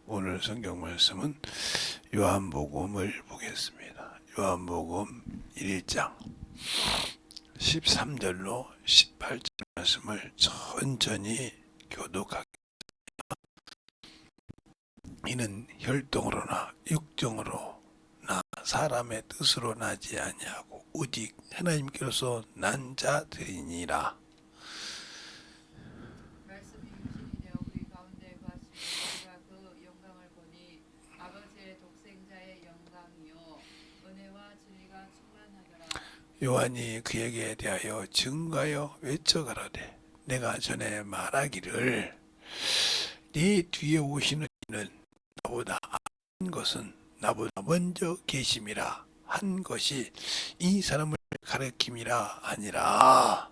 오늘 성경 말씀은 요한복음을 보겠습니다. 요한복음 1장 13절로 18절 말씀을 천천히 교독하겠습니다. 이는 혈통으로나 육정으로나 사람의 뜻으로 나지 아니하고 오직 하나님께로서 난 자들이니라. 말씀이 육신이 되어 우리 가운데 거하시고 우리가 그 영광을 보니 아버지의 독생자의 영광이요 은혜와 진리가 충만하더라. 요한이 그에게 대하여 증거하여 외쳐가라되 내가 전에 말하기를 네 뒤에 오시는 이는 나보다 한 것은 나보다 먼저 계심이라 한 것이 이 사람을 가르킴이라 아니라.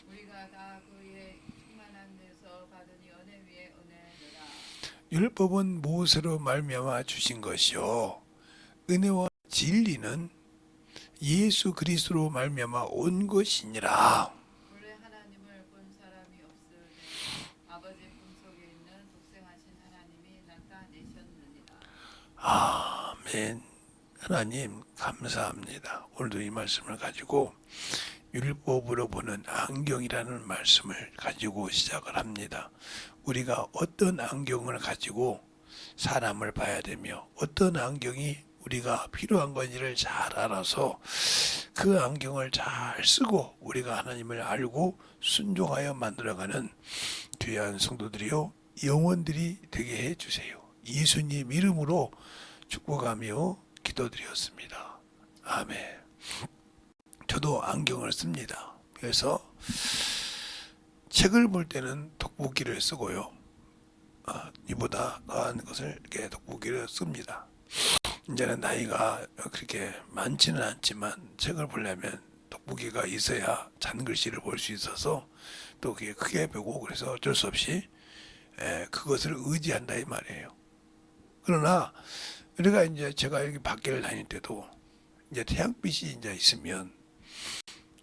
우리가 다 그의 충만한 데서 받으니 은혜 위에 은혜더라. 율법은 모세로 말미암아 주신 것이요 은혜와 진리는 예수 그리스도로 말미암아 온 것이니라. 본래 하나님을 본 사람이 없으되 아버지 품속에 있는 독생하신 하나님이 나타내셨느니라. 아멘. 하나님 감사합니다. 오늘도 이 말씀을 가지고 율법으로 보는 안경이라는 말씀을 가지고 시작을 합니다. 우리가 어떤 안경을 가지고 사람을 봐야 되며 어떤 안경이 우리가 필요한 건지를 잘 알아서 그 안경을 잘 쓰고 우리가 하나님을 알고 순종하여 만들어가는 귀한 성도들이요 영혼들이 되게 해주세요. 예수님 이름으로 축복하며 기도드렸습니다. 아멘. 저도 안경을 씁니다. 그래서 책을 볼 때는 돋보기를 쓰고요. 이보다 더한 것을 이렇게 돋보기를 씁니다. 이제는 나이가 그렇게 많지는 않지만 책을 보려면 돋보기가 있어야 잔글씨를 볼 수 있어서 또 그게 크게 보고 그래서 어쩔 수 없이 그것을 의지한다 이 말이에요. 그러나 우리가 이제 제가 여기 밖에를 다닐 때도 이제 태양빛이 이제 있으면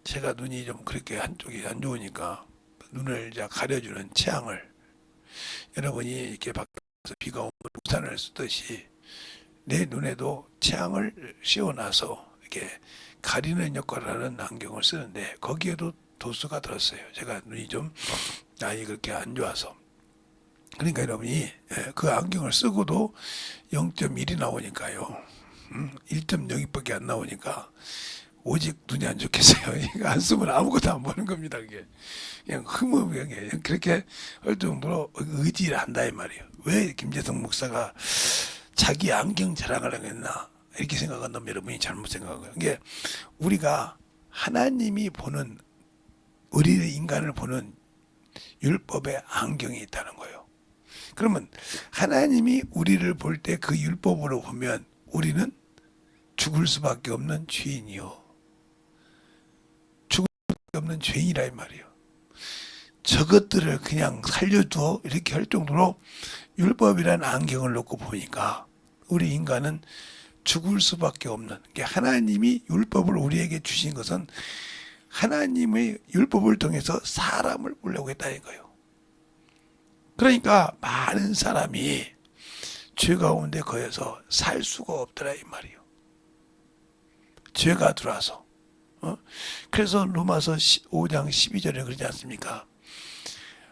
제가 눈이 좀 그렇게 한쪽이 안 좋으니까 눈을 이제 가려주는 채양을 여러분이 이렇게 밖에서 비가 오면 우산을 쓰듯이 내 눈에도 채양을 씌워놔서 이렇게 가리는 역할을 하는 안경을 쓰는데 거기에도 도수가 들었어요. 제가 눈이 좀 나이 그렇게 안 좋아서. 그러니까 여러분이 그 안경을 쓰고도 0.1이 나오니까요. 1.02밖에 안 나오니까 오직 눈이 안 좋겠어요. 이거 안 쓰면 아무것도 안 보는 겁니다. 그게 그냥 흐뭇하게 그렇게 할 정도로 의지를 한다 이 말이에요. 왜 김재성 목사가 자기 안경 자랑을 하겠나 이렇게 생각한다면 여러분이 잘못 생각한 거예요. 이게 우리가 하나님이 보는 우리 인간을 보는 율법의 안경이 있다는 거예요. 그러면 하나님이 우리를 볼 때 그 율법으로 보면 우리는 죽을 수밖에 없는 죄인이요. 죽을 수밖에 없는 죄인이라 이 말이에요. 저것들을 그냥 살려두어 이렇게 할 정도로 율법이라는 안경을 놓고 보니까 우리 인간은 죽을 수밖에 없는 게 하나님이 율법을 우리에게 주신 것은 하나님의 율법을 통해서 사람을 보려고 했다는 거예요. 그러니까 많은 사람이 죄 가운데 거해서 살 수가 없더라 이 말이에요. 죄가 들어와서. 그래서 로마서 5장 12절에 그러지 않습니까?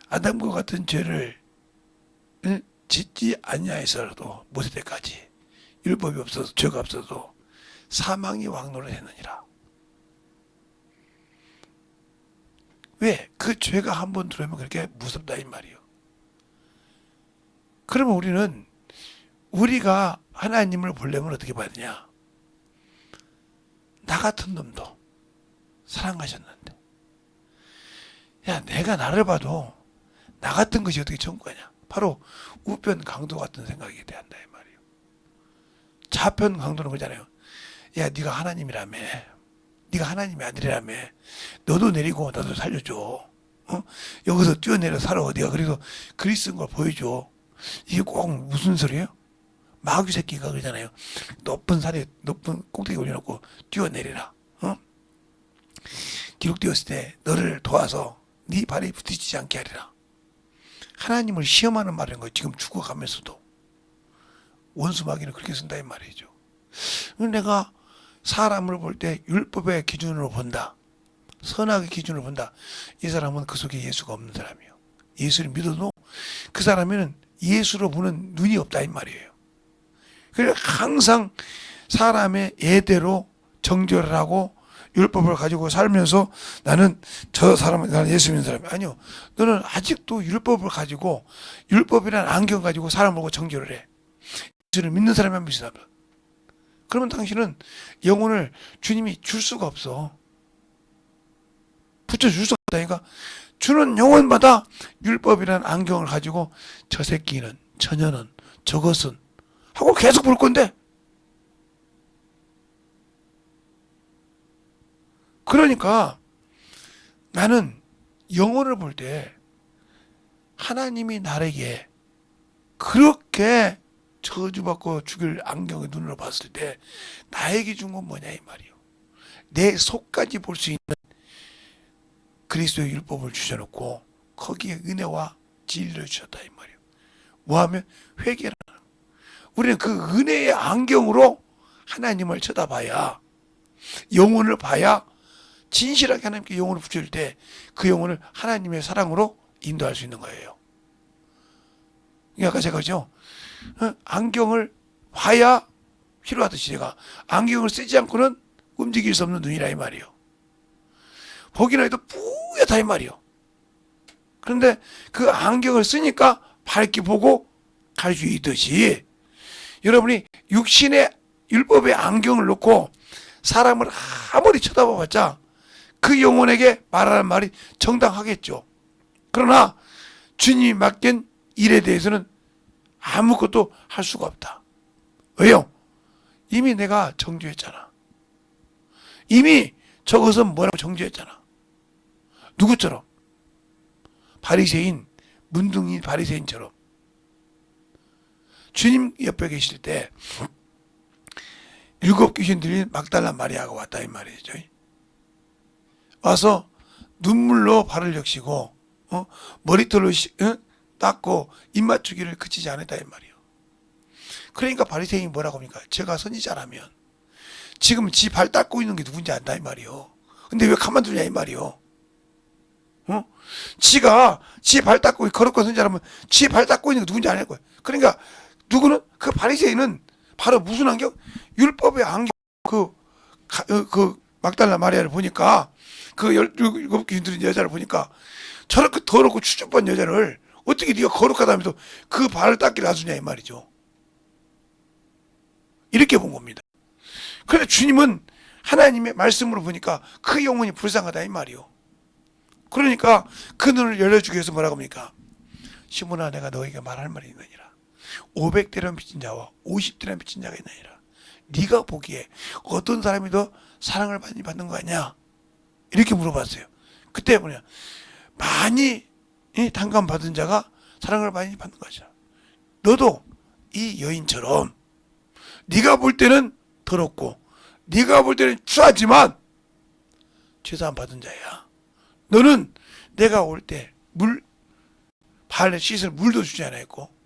아담과 같은 죄를 짓지 아니하였어도 모세 때까지 율법이 없어서 죄가 없어도 사망이 왕노를 했느니라. 왜? 그 죄가 한번 들어오면 그렇게 무섭다 이 말이에요. 그러면 우리는 우리가 하나님을 보려면 어떻게 봐야 되냐? 나 같은 놈도 사랑하셨는데 야 내가 나를 봐도 나 같은 것이 어떻게 천국 가냐? 바로 우편 강도 같은 생각이 돼야 한다 이 말이에요. 좌편 강도는 그잖아요. 야 네가 하나님이라며 네가 하나님이 아니라며 너도 내리고 나도 살려줘. 여기서 뛰어내려 살아. 네가 그래서 그리스도인 걸 보여줘. 이게 꼭 무슨 소리예요? 마귀 새끼가 그러잖아요. 높은 산에 높은 꼭대기 올려놓고 뛰어내리라. 기록되었을 때 너를 도와서 네 발이 부딪히지 않게 하리라. 하나님을 시험하는 말인 거예요. 지금 죽어가면서도. 원수마귀는 그렇게 쓴다 이 말이죠. 내가 사람을 볼 때 율법의 기준으로 본다. 선악의 기준으로 본다. 이 사람은 그 속에 예수가 없는 사람이에요. 예수를 믿어도 그 사람에는 예수로 보는 눈이 없다 이 말이에요. 그래서 항상 사람의 예대로 정죄를 하고 율법을 가지고 살면서 나는 예수 믿는 사람이 아니요. 너는 아직도 율법을 가지고 율법이라는 안경 가지고 사람을 보고 정죄를 해. 예수를 믿는 사람이 한 믿는 사람. 그러면 당신은 영혼을 주님이 줄 수가 없어. 붙여줄 수가 없다니까. 주는 영혼마다 율법이라는 안경을 가지고 저 새끼는, 저녀는, 저것은 하고 계속 볼 건데. 그러니까 나는 영혼을 볼 때 하나님이 나에게 그렇게 저주받고 죽일 안경의 눈으로 봤을 때 나에게 준 건 뭐냐 이 말이요. 내 속까지 볼 수 있는 그리스도의 율법을 주셔놓고 거기에 은혜와 진리를 주셨다 이 말이요. 뭐하면 회개라는 거예요. 우리는 그 은혜의 안경으로 하나님을 쳐다봐야, 영혼을 봐야 진실하게 하나님께 영혼을 붙일 때 그 영혼을 하나님의 사랑으로 인도할 수 있는 거예요. 아까 제가 그죠? 안경을 봐야 필요하듯이 제가 안경을 쓰지 않고는 움직일 수 없는 눈이라 이 말이에요. 보기나 해도 뿌옇다 이 말이에요. 그런데 그 안경을 쓰니까 밝게 보고 갈 수 있듯이 여러분이 육신의 율법의 안경을 놓고 사람을 아무리 쳐다봐봤자 그 영혼에게 말하는 말이 정당하겠죠. 그러나 주님이 맡긴 일에 대해서는 아무것도 할 수가 없다. 왜요? 이미 내가 정죄했잖아. 이미 저것은 뭐라고 정죄했잖아. 누구처럼? 바리새인, 문둥이 바리새인처럼. 주님 옆에 계실 때 7 귀신들이 막달라 마리아가 왔다 이 말이죠. 와서 눈물로 발을 적시고 머리털로 닦고 입맞추기를 그치지 않았다 이 말이에요. 그러니까 바리새인이 뭐라고 합니까? 제가 선지자라면 지금 지 발 닦고 있는 게 누군지 안다 이 말이에요. 근데 왜 가만두냐 이 말이에요. 지가 지 발 닦고 거룩한 선지자라면 지 발 닦고 있는 게 누군지 안 할 거예요. 그러니까 누구는 그 바리새인은 바로 무슨 안경? 율법의 안경. 그 막달라 마리아를 보니까 그 17 귀신들인 여자를 보니까 저렇게 더럽고 추접한 여자를 어떻게 네가 거룩하다면서 그 발을 닦기 놔두냐 이 말이죠. 이렇게 본 겁니다. 그런데 주님은 하나님의 말씀으로 보니까 그 영혼이 불쌍하다 이 말이요. 그러니까 그 눈을 열어주기 위해서 뭐라고 합니까? 시몬아 내가 너에게 말할 말이 있느니라. 500대란 빚진 자와 50대란 빚진 자가 있느니라. 네가 보기에 어떤 사람이 더 사랑을 많이 받는 거 아니야? 이렇게 물어봤어요. 그때 뭐냐? 많이 단감받은 자가 사랑을 많이 받는 것이야. 너도 이 여인처럼 네가 볼 때는 더럽고 네가 볼 때는 추하지만 죄사함 받은 자야. 너는 내가 올 때 발에 씻을 물도 주지 않았고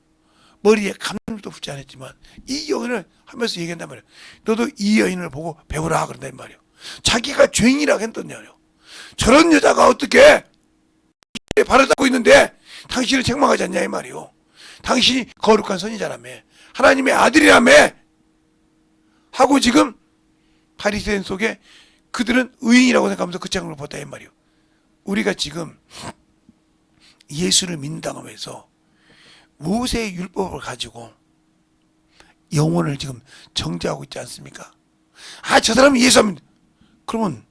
머리에 감물도 붙지 않았지만 이 여인을 하면서 얘기한단 말이야. 너도 이 여인을 보고 배우라 그런단 말이야. 자기가 죄인이라고 했던 말이야. 저런 여자가 어떻게 발을 닦고 있는데 당신을 책망하지 않냐 이 말이요. 당신이 거룩한 선지자라며 하나님의 아들이라며 하고 지금 바리새인 속에 그들은 의인이라고 생각하면서 그 책을 봤다 이 말이요. 우리가 지금 예수를 믿는다고 하면서 모세의 율법을 가지고 영혼을 지금 정죄하고 있지 않습니까? 저 사람이 예수 안 믿는다. 그러면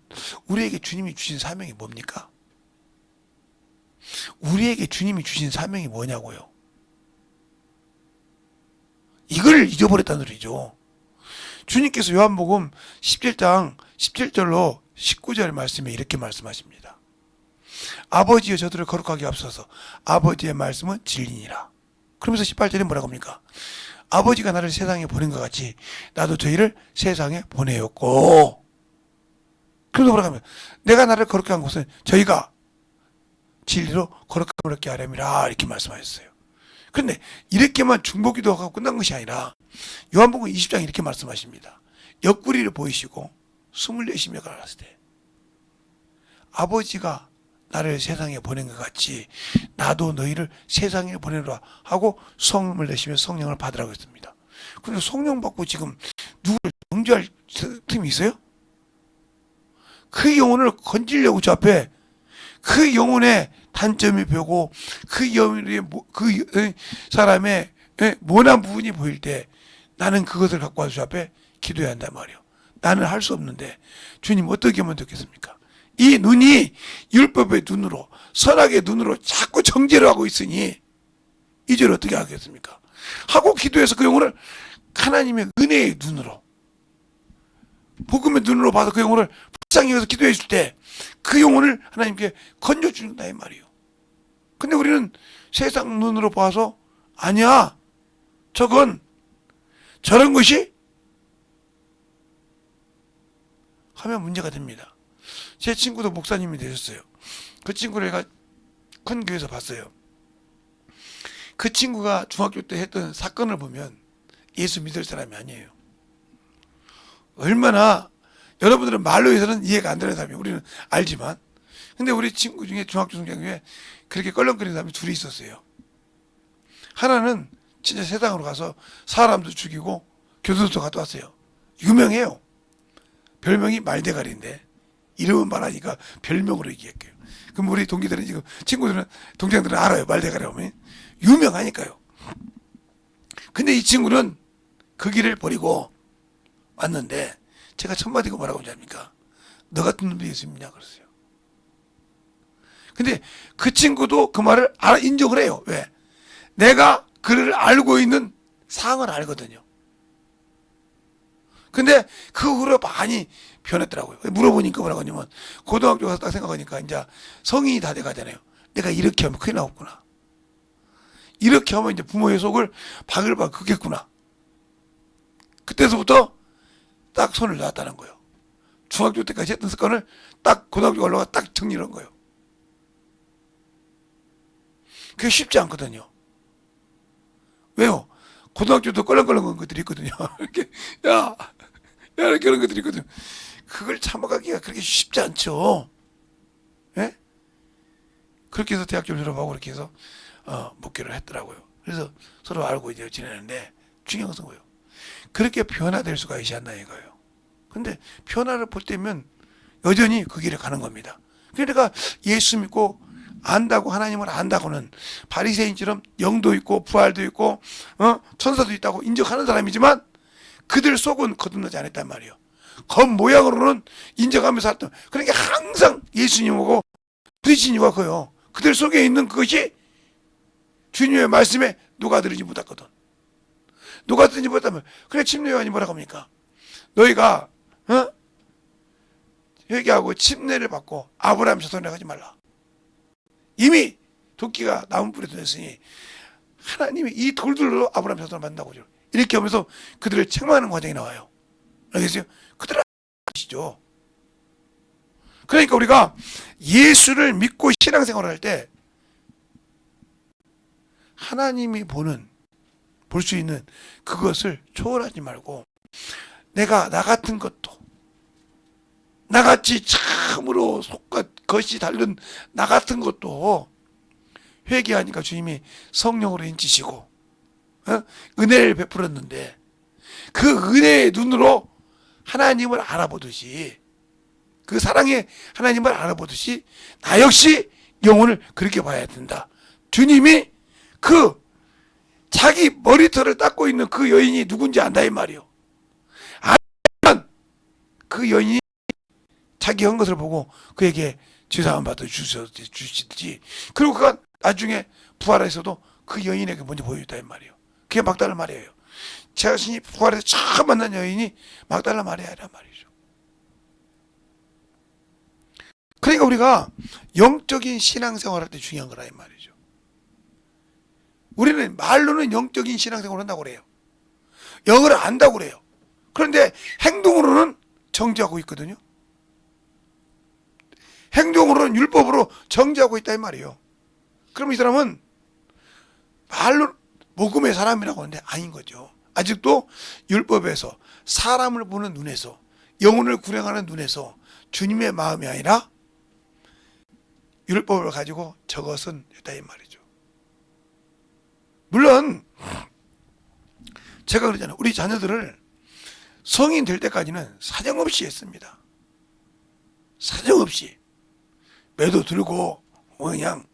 우리에게 주님이 주신 사명이 뭡니까? 우리에게 주님이 주신 사명이 뭐냐고요? 이걸 잊어버렸다는 소리죠. 주님께서 요한복음 17장 17절로 19절 말씀에 이렇게 말씀하십니다. 아버지여 저들을 거룩하게 앞서서 아버지의 말씀은 진리니라. 그러면서 18절에 뭐라고 합니까? 아버지가 나를 세상에 보낸 것 같이 나도 저희를 세상에 보내었고, 그래서 뭐라고 하면 내가 나를 거룩게 한 것은 저희가 진리로 거룩하게 하렴이라 이렇게 말씀하셨어요. 그런데 이렇게만 중보기도 하고 끝난 것이 아니라 요한복음 20장 이렇게 말씀하십니다. 옆구리를 보이시고 24시며 가라사대 때 아버지가 나를 세상에 보낸 것 같이 나도 너희를 세상에 보내노라 하고 성령을 내시며 성령을 받으라고 했습니다. 그런데 성령 받고 지금 누구를 정죄할 틈이 있어요? 그 영혼을 건지려고 저 앞에 그 영혼의 단점이 보고 그 영혼의 그 사람의 모난 부분이 보일 때 나는 그것을 갖고 와서 저 앞에 기도해야 한단 말이에요. 나는 할 수 없는데 주님 어떻게 하면 되겠습니까? 이 눈이 율법의 눈으로 선악의 눈으로 자꾸 정죄를 하고 있으니 이제를 어떻게 하겠습니까? 하고 기도해서 그 영혼을 하나님의 은혜의 눈으로 복음의 눈으로 봐서 그 영혼을 불쌍히 여기서 기도해 줄 때 그 영혼을 하나님께 건져준다 이 말이에요. 근데 우리는 세상 눈으로 봐서 아니야 저건 저런 것이 하면 문제가 됩니다. 제 친구도 목사님이 되셨어요. 그 친구를 제가 큰 교회에서 봤어요. 그 친구가 중학교 때 했던 사건을 보면 예수 믿을 사람이 아니에요. 얼마나 여러분들은 말로 해서는 이해가 안 되는 사람이에요. 우리는 알지만. 근데 우리 친구 중에 중학교 성장교회 그렇게 껄렁거리는 사람이 둘이 있었어요. 하나는 진짜 세상으로 가서 사람도 죽이고 교도소 갔다 왔어요. 유명해요. 별명이 말대가리인데 이름은 말하니까 별명으로 얘기할게요. 그럼 우리 동기들은 지금 친구들은 동생들은 알아요. 말대가리 하면 유명하니까요. 근데 이 친구는 그 길을 버리고 왔는데 제가 첫 마디가 뭐라고 하지 않습니까? 너 같은 놈도 예수 믿냐 그랬어요. 근데 그 친구도 그 말을 인정을 해요. 왜? 내가 그를 알고 있는 상을 알거든요. 근데 그 후로 많이 변했더라고요. 물어보니까 뭐라고 하냐면 고등학교 가서 딱 생각하니까 이제 성인이 다 돼가잖아요. 내가 이렇게 하면 큰일 나겠구나. 이렇게 하면 이제 부모의 속을 바글바글 긁겠구나. 그때서부터 딱 손을 놨다는 거예요. 중학교 때까지 했던 습관을 딱 고등학교 올라가 딱 정리한 거예요. 그게 쉽지 않거든요. 왜요? 고등학교도 껄렁껄렁한 것들이 있거든요. 이렇게 이렇게 그런 것들이 있거든요. 그걸 참아가기가 그렇게 쉽지 않죠. 예? 그렇게 해서 대학교를 졸업하고 그렇게 해서 목회를 했더라고요. 그래서 서로 알고 이제 지내는데 중요한 것은 뭐예요? 그렇게 변화될 수가 있지 않나 이거예요. 근데 변화를 볼 때면 여전히 그 길을 가는 겁니다. 그러니까 예수 믿고 안다고 하나님을 안다고는 바리새인처럼 영도 있고 부활도 있고 천사도 있다고 인정하는 사람이지만 그들 속은 거듭나지 않았단 말이에요. 겉모양으로는 인정하면서 살았던. 그러니까 항상 예수님하고 부딪힌 이유가 그요. 그들 속에 있는 그것이 주님의 말씀에 녹아들지 못했거든. 녹아들지 못하면 그래 침례요한이 뭐라고 합니까? 너희가 회개하고 침례를 받고 아브라함 자손이라고 하지 말라. 이미 도끼가 나무 뿌리에 던졌으니 하나님이 이 돌들로 아브라함 자손을 만든다고 이렇게 하면서 그들을 책망하는 과정이 나와요. 알겠어요? 그들은 아시죠. 그러니까 우리가 예수를 믿고 신앙생활을 할 때 하나님이 볼 수 있는 그것을 초월하지 말고 내가 나 같은 것도 나같이 참으로 속과 겉이 다른 나 같은 것도 회개하니까 주님이 성령으로 인치시고 은혜를 베풀었는데 그 은혜의 눈으로 하나님을 알아보듯이 그 사랑의 하나님을 알아보듯이 나 역시 영혼을 그렇게 봐야 된다. 주님이 그 자기 머리털을 닦고 있는 그 여인이 누군지 안다 이 말이요. 아니면 그 여인이 자기 한 것을 보고 그에게 죄사함 받아 주시듯이 그리고 그가 나중에 부활해서도 그 여인에게 먼저 보여줬다 이 말이에요. 그게 막달라 말이에요. 자신이 부활해서 처음 만난 여인이 막달라 마리아란 말이죠. 그러니까 우리가 영적인 신앙생활 할 때 중요한 거라 이 말이죠. 우리는 말로는 영적인 신앙생활을 한다고 그래요. 영어를 안다고 그래요. 그런데 행동으로는 정죄하고 있거든요. 행동으로는 율법으로 정죄하고 있다 이 말이에요. 그럼 이 사람은 말로 복음의 사람이라고 하는데 아닌 거죠. 아직도 율법에서 사람을 보는 눈에서 영혼을 구령하는 눈에서 주님의 마음이 아니라 율법을 가지고 저것은 있다 이 말이죠. 물론 제가 그러잖아요. 우리 자녀들을 성인 될 때까지는 사정없이 했습니다. 사정없이 매도 들고 그냥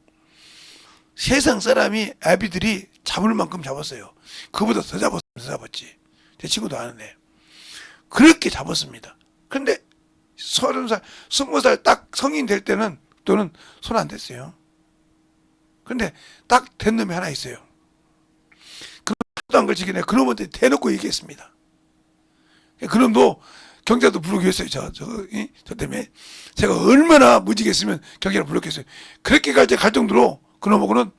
세상 사람이 애비들이 잡을 만큼 잡았어요. 그보다 더 잡았지. 제 친구도 아는데 그렇게 잡았습니다. 그런데 30살, 20살 딱 성인 될 때는 또는 손 안 댔어요. 그런데 딱 된 놈이 하나 있어요. 그놈도 안 걸치긴 해. 그놈한테 대놓고 얘기했습니다. 그놈도 경찰도 부르기로 했어요. 저 때문에 제가 얼마나 무지겠으면 경찰을 불렀겠어요. 그렇게 갈 정도로 그놈하고는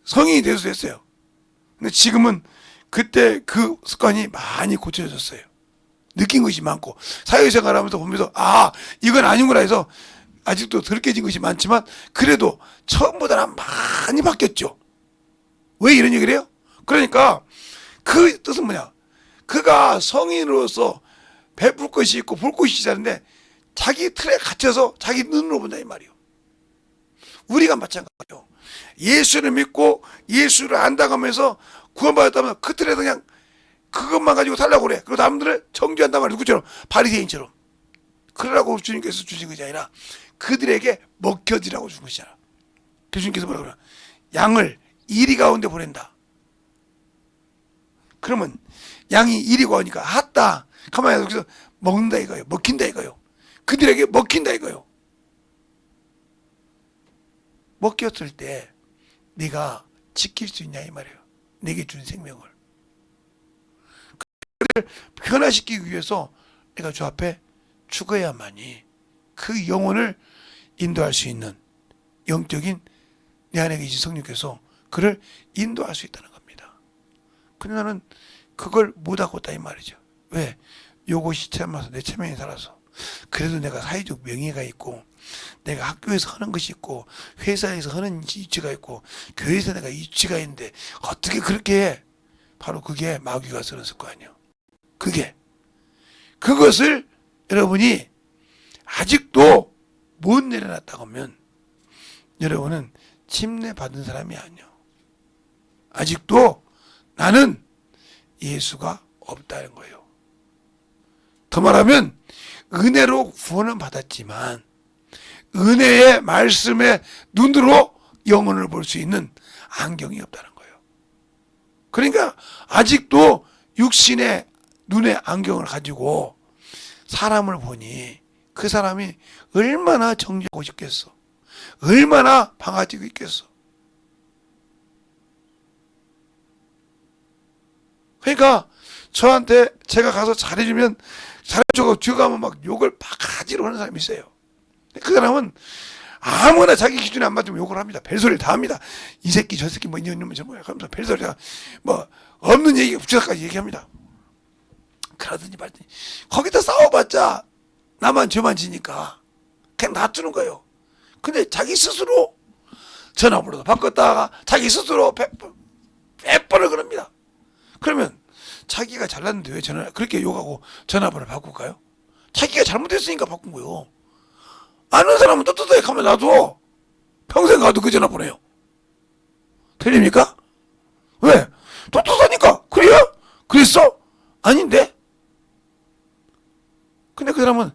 성인이 돼서 됐어요. 근데 지금은 그때 그 습관이 많이 고쳐졌어요. 느낀 것이 많고 사회생활 하면서 보면서 아 이건 아니구나 해서 아직도 덜 깨진 것이 많지만 그래도 처음보다는 많이 바뀌었죠. 왜 이런 얘기를 해요? 그러니까 그 뜻은 뭐냐, 그가 성인으로서 베풀 것이 있고 볼 것이 있는데 자기 틀에 갇혀서 자기 눈으로 본다 이 말이에요. 우리가 마찬가지예요. 예수를 믿고 예수를 안다고 하면서 구원받았다면 그 틀에서 그냥 그것만 가지고 살라고 그래. 그리고 남들을 정죄한단 말이야. 누구처럼? 바리새인처럼. 그러라고 주님께서 주신 것이 아니라 그들에게 먹혀지라고 준 것이잖아. 주님께서 뭐라 그러나? 양을 이리 가운데 보낸다. 그러면 양이 이리 가오니까 핫다. 가만히 여기서 먹는다 이거예요. 먹힌다 이거예요. 그들에게 먹힌다 이거예요. 먹혔을 때 네가 지킬 수 있냐 이 말이에요. 내게 준 생명을. 그들을 변화시키기 위해서 내가 주 앞에 죽어야만이 그 영혼을 인도할 수 있는 영적인 내 안에 계신 성령께서 그를 인도할 수 있다는 겁니다. 근데 나는 그걸 못하고 있다 이 말이죠. 왜? 요것이 참아서 내 체면이 살아서. 그래도 내가 사회적 명예가 있고 내가 학교에서 하는 것이 있고 회사에서 하는 위치가 있고 교회에서 내가 위치가 있는데 어떻게 그렇게 해? 바로 그게 마귀가 쓰는 습관이에요. 그것을 여러분이 아직도 못 내려놨다고 하면 여러분은 침례받은 사람이 아니에요. 아직도 나는 예수가 없다는 거예요. 더 말하면 은혜로 구원은 받았지만 은혜의 말씀의 눈으로 영혼을 볼 수 있는 안경이 없다는 거예요. 그러니까 아직도 육신의 눈의 안경을 가지고 사람을 보니 그 사람이 얼마나 정죄하고 싶겠어. 얼마나 방아지고 있겠어. 그러니까 저한테 제가 가서 잘해주면 잘해주고 뒤에 가면 막 욕을 바가지로 하는 사람이 있어요. 그 사람은 아무나 자기 기준에 안 맞으면 욕을 합니다. 별소리를 다 합니다. 이 새끼 저 새끼 뭐 이런 놈은 저 뭐야 하면서 별소리가 뭐 없는 얘기 부처까지 얘기합니다. 그러든지 말든지 거기다 싸워봤자 나만 죄만 지니까 그냥 놔두는 거예요. 근데 자기 스스로 전화번호도 바꿨다가 자기 스스로 100번을 그럽니다. 그러면 자기가 잘났는데 왜 그렇게 욕하고 전화번호를 바꿀까요? 자기가 잘못했으니까 바꾼 거예요. 아는 사람은 떳떳하게 가면 놔둬. 평생 가도 그 전화번호예요. 틀립니까? 왜? 떳떳하니까. 그래요? 그랬어? 아닌데? 근데 그 사람은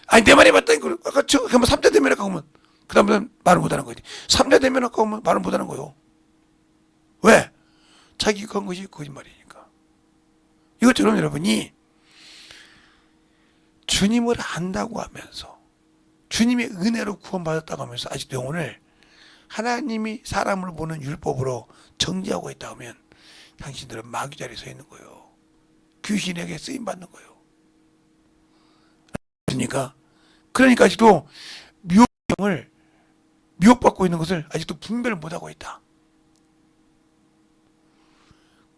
아니 내 말이 맞다니까. 아까 그러면 3대 되면 아까 오면 그 다음에 말을 못하는 거지. 3대 되면 아까 오면 말을 못하는 거예요. 왜? 자기가 한 것이 거짓말이니까. 이것처럼 여러분이 주님을 안다고 하면서 주님의 은혜로 구원받았다고 하면서 아직도 영혼을 하나님이 사람을 보는 율법으로 정죄하고 있다 하면 당신들은 마귀 자리에 서 있는 거예요. 귀신에게 쓰임받는 거예요. 그러니까 아직도 미혹받고 있는 것을 아직도 분별을 못하고 있다.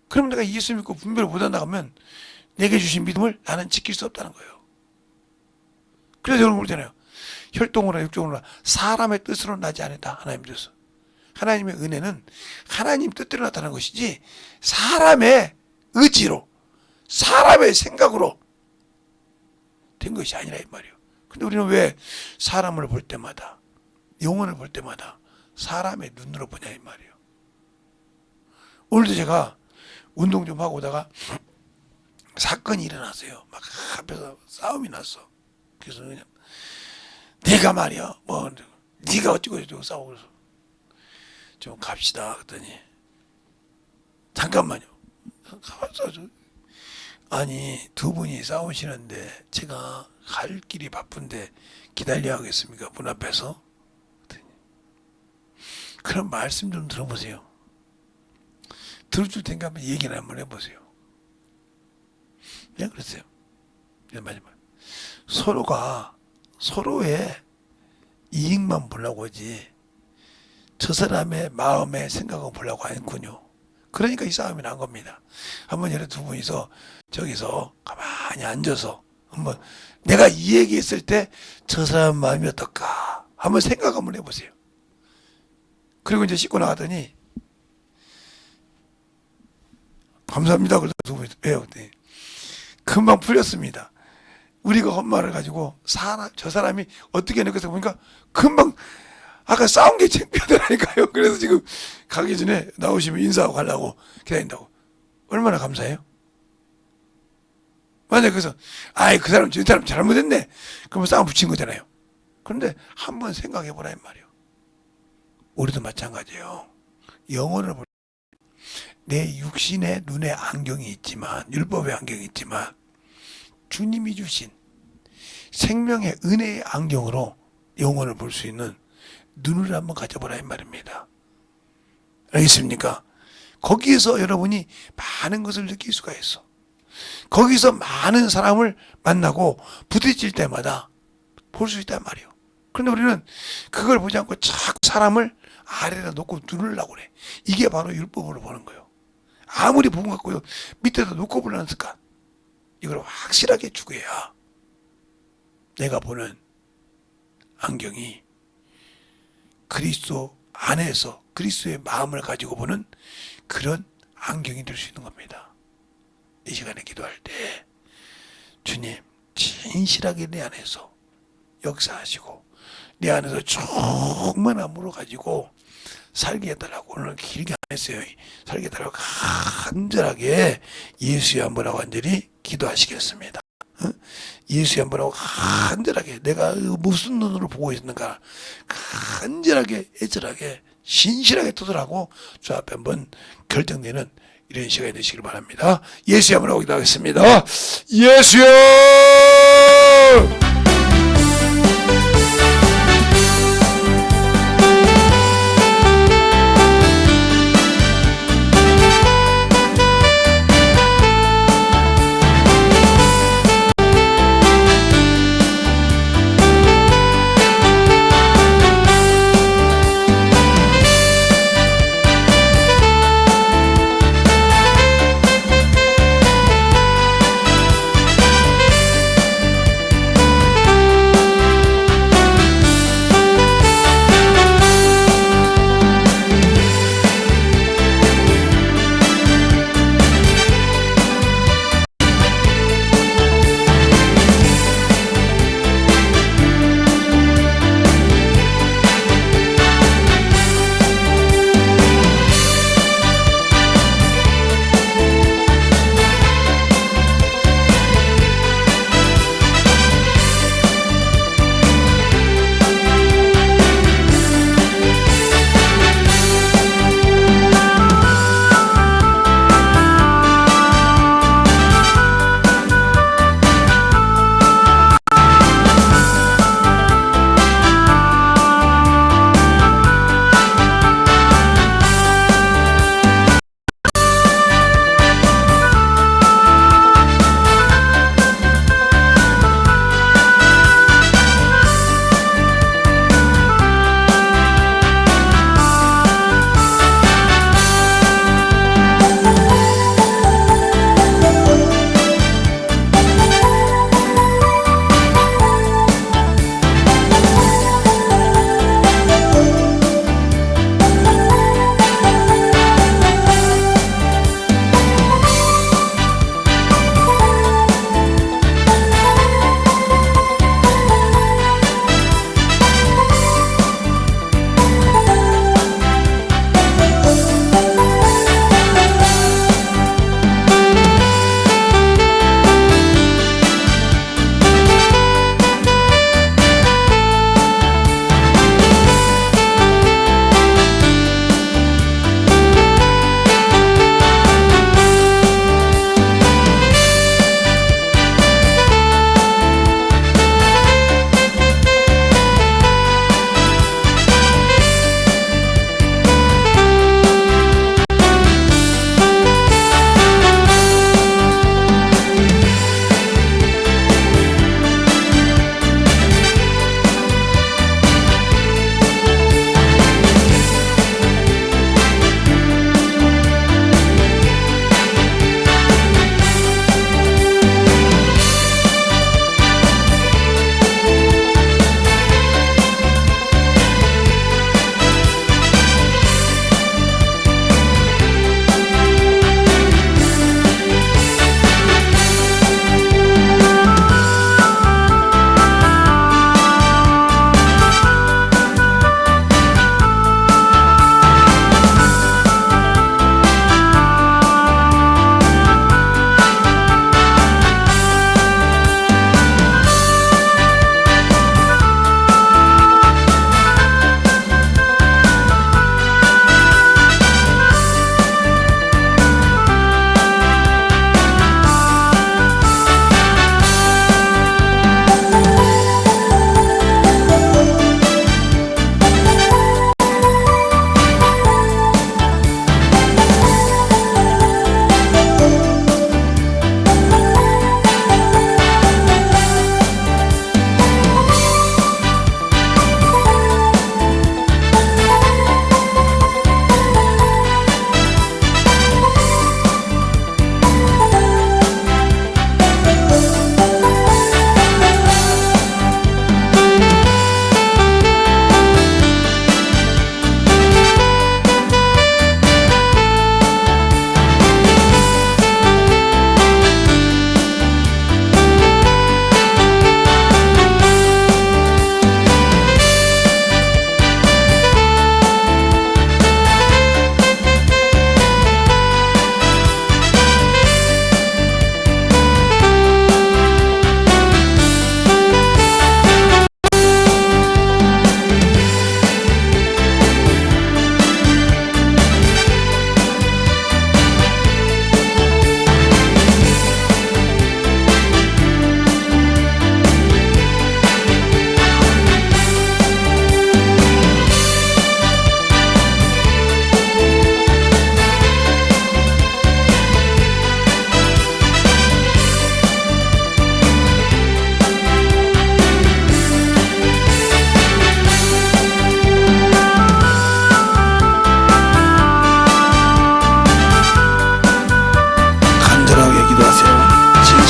그럼 내가 예수 믿고 분별을 못한다고 하면 내게 주신 믿음을 나는 지킬 수 없다는 거예요. 그래서 여러분 그러잖아요. 혈통으로나 육종으로나 사람의 뜻으로 나지 않는다. 하나님 뜻. 하나님의 은혜는 하나님 뜻대로 나타나는 것이지 사람의 의지로 사람의 생각으로 된 것이 아니라 이 말이에요. 근데 우리는 왜 사람을 볼 때마다 영혼을 볼 때마다 사람의 눈으로 보냐 이 말이에요. 오늘도 제가 운동 좀 하고 오다가 사건이 일어났어요. 막 앞에서 싸움이 났어. 그래서 그냥 네가 말이야 뭐 네가 어쩌고 저쩌고 싸우고 그래서 좀 갑시다 그랬더니 잠깐만요. 가만있어. 아니 두 분이 싸우시는데 제가 갈 길이 바쁜데 기다려야 하겠습니까? 문 앞에서? 그랬더니 그런 말씀 좀 들어보세요. 들어줄 테니까 한번 얘기를 한번 해보세요. 그냥 그랬어요. 마지막 서로가 서로의 이익만 보려고 하지 저 사람의 마음의 생각을 보려고 하는군요. 그러니까 이 싸움이 난 겁니다. 한번 예를 두 분이서 저기서 가만히 앉아서 한번 내가 이 얘기했을 때 저 사람 마음이 어떨까 한번 생각 한번 해보세요. 그리고 이제 씻고 나가더니 감사합니다. 그래서 두 분이 왜요? 그랬더니 금방 풀렸습니다. 우리가 헛말을 가지고 저 사람이 어떻게 느꼈어 보니까 금방 아까 싸운 게 창피하더라니까요. 그래서 지금 가기 전에 나오시면 인사하고 가려고 기다린다고. 얼마나 감사해요? 만약에 그래서 그 사람 저 사람 잘못했네. 그러면 싸움 붙인 거잖아요. 그런데 한번 생각해 보라 이 말이에요. 우리도 마찬가지예요. 영혼을 볼 내 육신의 눈에 안경이 있지만 율법의 안경이 있지만 주님이 주신 생명의 은혜의 안경으로 영혼을 볼 수 있는 눈을 한번 가져보라 이 말입니다. 알겠습니까? 거기에서 여러분이 많은 것을 느낄 수가 있어. 거기서 많은 사람을 만나고 부딪힐 때마다 볼 수 있단 말이에요. 그런데 우리는 그걸 보지 않고 자꾸 사람을 아래에다 놓고 누르려고 그래. 이게 바로 율법으로 보는 거예요. 아무리 본 것 같고요. 밑에다 놓고 보려는 습관. 이걸 확실하게 추구해야 내가 보는 안경이 그리스도 안에서 그리스도의 마음을 가지고 보는 그런 안경이 될 수 있는 겁니다. 이 시간에 기도할 때 주님 진실하게 내 안에서 역사하시고 내 안에서 충만함으로 가지고 살게 해달라고 오늘 길게 안 했어요. 살게 해달라고 간절하게 예수의 한번 하고 간절히 기도하시겠습니다. 예수의 한번 하고 간절하게 내가 무슨 눈으로 보고 있는가 간절하게 애절하게 신실하게 토설하고 주 앞에 한번 결정되는 이런 시간이 되시길 바랍니다. 예수의 한번 하고 기도하겠습니다. 예수여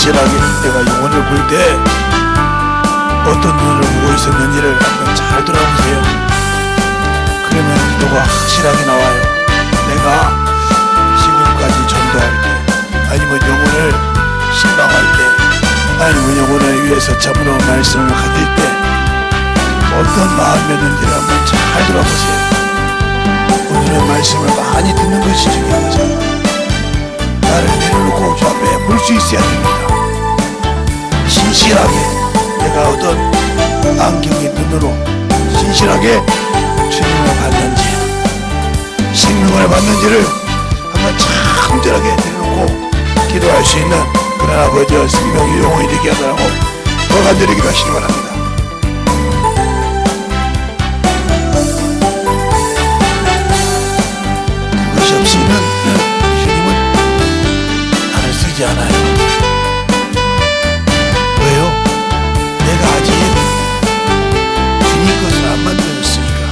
진실하게 내가 영혼을 볼 때 어떤 눈으로 보고 있었는지를 한번 잘 돌아보세요. 그러면 기도가 확실하게 나와요. 내가 지금까지 전도할 때, 아니면 영혼을 신방할 때, 아니면 영혼을 위해서 참으로 말씀을 가질 때 어떤 마음이었는지를 한번 잘 돌아보세요. 오늘의 말씀을 많이 듣는 것이 중요하죠. 나를 내려놓고 주 앞에 볼 수 있어야 됩니다. 신실하게 내가 어떤 안경의 눈으로 신실하게 주님을 봤는지, 생명을 봤는지를 한번 참들하게 내려놓고 기도할 수 있는 그런 아버지와 생명의 영혼이 되게 하더라고 더 간절히 기도하시기 바랍니다. 그것이 없이는 주님은 나를 쓰지 않아요. 왜요? 내가 아직 주님 것을 안 만들었으니까.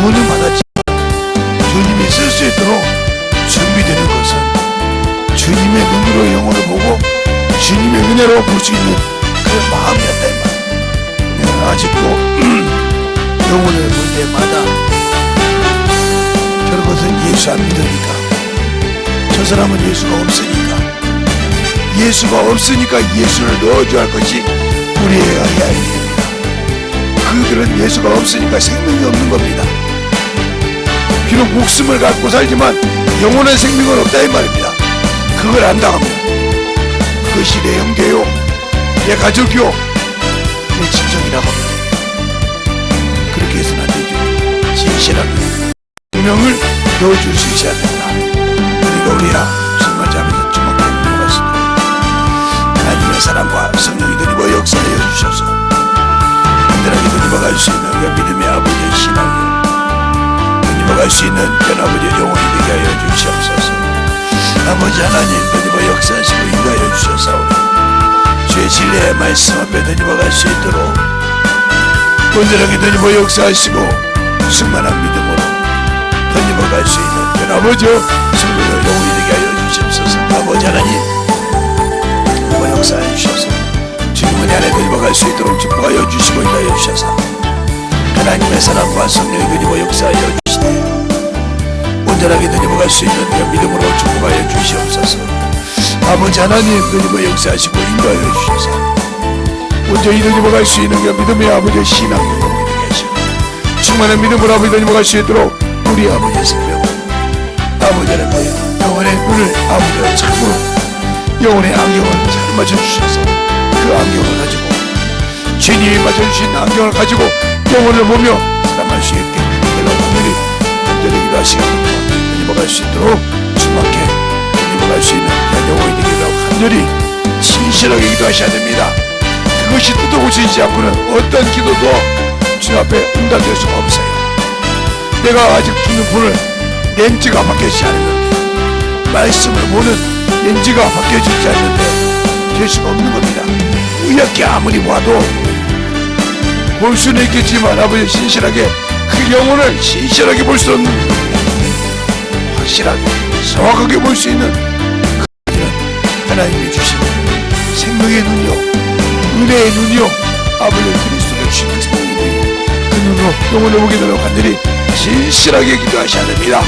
구원은 받았지만 주님이 쓸 수 있도록 준비되는 것은 주님의 눈으로 영혼을 보고 주님의 은혜로 볼 수 있는 그런 마음이었다 이 말. 내가 아직도 영혼을 볼 때마다 저런 것은 예수 안 믿으니까, 저 사람은 예수가 없으니까, 예수가 없으니까 예수를 넣어줘야 할 것이 우리의 이야기입니다. 그들은 예수가 없으니까 생명이 없는 겁니다. 비록 목숨을 갖고 살지만 영혼의 생명은 없다 이 말입니다. 그걸 안다하면 그것이 내 형제요, 내 가족이요, 내 친정이라고 합니다. 그렇게 해서는 안 되죠. 진실하게 생명을 넣어줄 수 있어야 된다. 그러니까 우리야 정말 잡에서 주먹에 넘어갔습니다. 하나님의 사랑과 성령이 드리고 역사하여 주셔서 간절하게 드리어갈 수 있는 그 믿음의 아버지의 신앙이요, 드리어갈 수 있는 변아버지의 영혼이 되게 하여 주시옵소서. 아버지 하나님 드리어 역사하시고 인도하여 주셔서 주의 진리의 말씀 앞에 드리어갈 수 있도록 온전하게 드리어 역사하시고 충만한 믿음으로 드리어갈 수 있는 변아버지의 성령의 영혼이 되게 하여 주시옵소서. 아버지 하나님 드리어 역사하여 주셔서 주님 은혜 안에 드리어갈 수 있도록 축복하여 주시고 인도하여 주셔서 하나님의 사랑과 성령이 드리어 역사하여 주시되 온전하게 드리어갈 수 있는 그 믿음으로 축복하여 주시옵소서. 아버지 하나님 드리어 역사하시고 인도하여 주셔서 온전히 드리어갈 수 있는 그 믿음의 아버지의 신앙의 영혼이 되게 하시고 충만한 믿음으로 아버지 드리어갈 수 있도록 우리 아버지의 생명을, 아버지 하나님 영혼의 눈을 아버지와 참으로 영혼의 안경을 잘 맞춰주셔서 그 안경을 가지고 주님이 맞춰주신 안경을 가지고 영혼을 보며 사랑할 수 있게 여러분들이 간절히 기도하시고 드리어갈 수 있도록 주님께 드리어갈 수 있는 영혼이 되기로 간절히 진실하게 기도하셔야 됩니다. 그것이 뜯어고치지 않고는 어떤 기도도 주 앞에 응답될 수가 없어요. 내가 아직 주는 본을 렌즈가 바뀌지 않았는데, 말씀을 보는 렌즈가 바뀌어지지 않는데 될 수가 없는 겁니다. 우연히 아무리 봐도 볼 수는 있겠지만 아버지 신실하게 그 영혼을 신실하게 볼 수 없는 겁니다. 확실하게 정확하게 볼 수 있는 그는 하나님이 주신 생명의 눈이요, 은혜의 눈이요, 아버지 그리스도가 주신 그 생명의 눈이 그 눈으로 영혼을 보게 되도록 간절히 진실하게 기도하셔야 됩니다.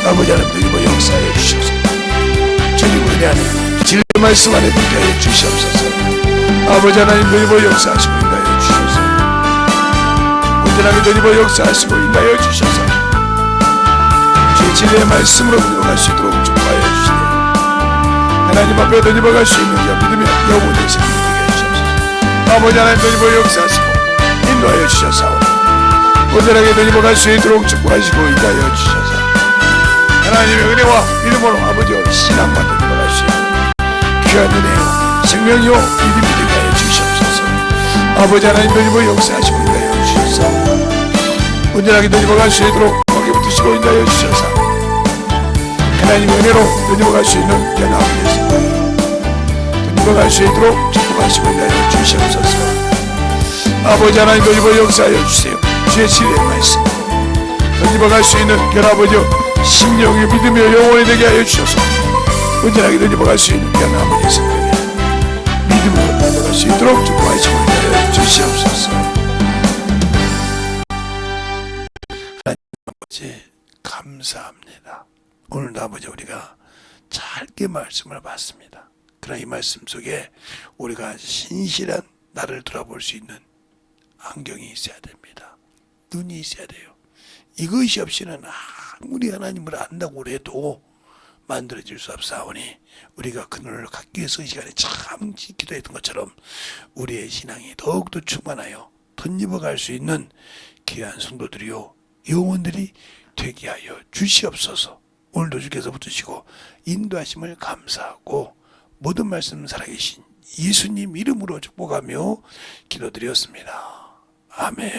아버지 하나님 드리고 역사하여 주셔서 주님 은혜 안에 진리의 말씀 안에 있게 하여 주시옵소서. 아버지 하나님 드리고 역사하시고 인도하여 주셔서 온전하게 드리고 역사하시고 인도하여 주셔서 주의 진리의 말씀으로 드리어갈 수 있도록 축복하여 주시되 하나님 앞에 드리어갈 수 있는 믿음의 영혼의 생명이 되게 하시옵소서. 아버지 하나님 드리고 역사하시고 인도하여 주셔서 온전하게 드리어갈 수 있도록 축복하시고 인도하여 주셔서 하나님의 은혜와 믿음으로 아버지와 신앙과 드리어갈 수 있는 귀한 은혜요 생명이요 믿음이 되게 하여 주시옵소서. 아버지 하나님 드리고 역사하시고 인도하여 주셔서 온전하게 드리어갈 수 있도록 거기 붙으시고 인도하여 주셔서 하나님의 은혜로 드리어갈 수 있는 귀한 아버지의 생명이 드리어갈 수 있도록 축복하시고 인도하여 주시옵소서. 아버지 하나님 드리고 역사하여 주세요. 주의 진리의 말씀 드리어갈 수 있는 귀한 아버지여 심령의 믿음의 영혼이 되게 하여 주셔서 온전하게 되어갈 수 있는 귀한 아버지 성령님, 믿음으로 달려갈 수 있도록 축복하시고 인도하여 주시옵소서. 하나님 아버지 감사합니다. 오늘도 아버지 우리가 짧게 말씀을 받습니다. 그러나 이 말씀 속에 우리가 신실한 나를 돌아볼 수 있는 안경이 있어야 됩니다. 눈이 있어야 돼요. 이것이 없이는 아무리 하나님을 안다고 해도 만들어질 수 없사오니 우리가 그 눈을 갖기 위해서 이 시간에 참 기도했던 것처럼 우리의 신앙이 더욱더 충만하여 덧입어갈 수 있는 귀한 성도들이요 영혼들이 되게 하여 주시옵소서. 오늘도 주께서 붙으시고 인도하심을 감사하고 모든 말씀 살아계신 예수님 이름으로 축복하며 기도드렸습니다. 아멘.